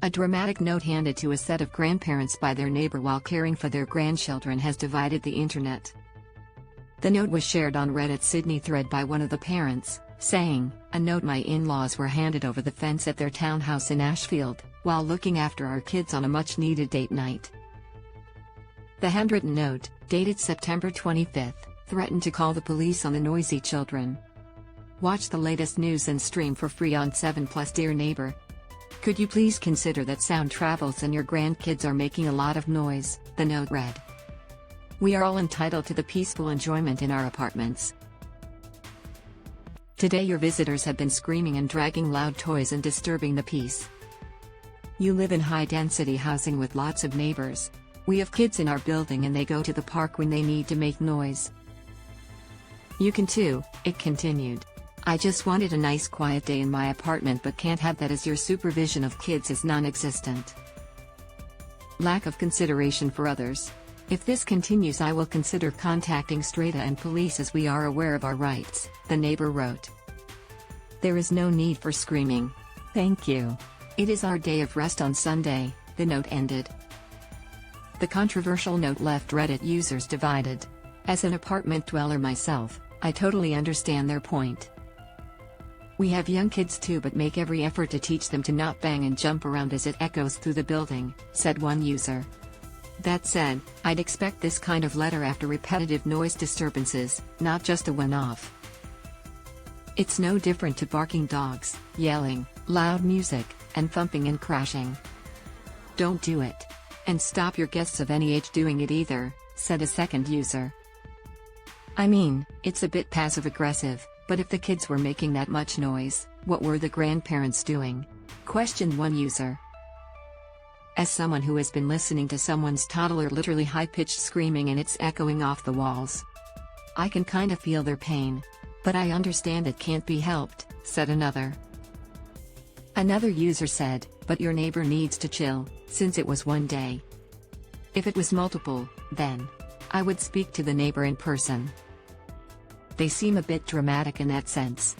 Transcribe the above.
A dramatic note handed to a set of grandparents by their neighbor while caring for their grandchildren has divided the internet. The note was shared on Reddit's Sydney thread by one of the parents, saying, "A note: my in-laws were handed over the fence at their townhouse in Ashfield, while looking after our kids on a much-needed date night." The handwritten note, dated September 25, threatened to call the police on the noisy children. Watch the latest news and stream for free on 7plus. Dear neighbor, could you please consider that sound travels and your grandkids are making a lot of noise, the note read. We are all entitled to the peaceful enjoyment in our apartments. Today your visitors have been screaming and dragging loud toys and disturbing the peace. You live in high-density housing with lots of neighbors. We have kids in our building and they go to the park when they need to make noise. You can too, it continued. I just wanted a nice quiet day in my apartment but can't have that as your supervision of kids is non-existent. Lack of consideration for others. If this continues I will consider contacting Strata and police as we are aware of our rights, the neighbor wrote. There is no need for screaming. Thank you. It is our day of rest on Sunday, the note ended. The controversial note left Reddit users divided. As an apartment dweller myself, I totally understand their point. We have young kids too but make every effort to teach them to not bang and jump around as it echoes through the building, said one user. That said, I'd expect this kind of letter after repetitive noise disturbances, not just a one-off. It's no different to barking dogs, yelling, loud music, and thumping and crashing. Don't do it. And stop your guests of any age doing it either, said a second user. I mean, it's a bit passive-aggressive, but if the kids were making that much noise, what were the grandparents doing? Questioned one user. As someone who has been listening to someone's toddler literally high-pitched screaming and it's echoing off the walls, I can kind of feel their pain. But I understand it can't be helped, said another. Another user said, but your neighbor needs to chill, since it was one day. If it was multiple, then I would speak to the neighbor in person. They seem a bit dramatic in that sense.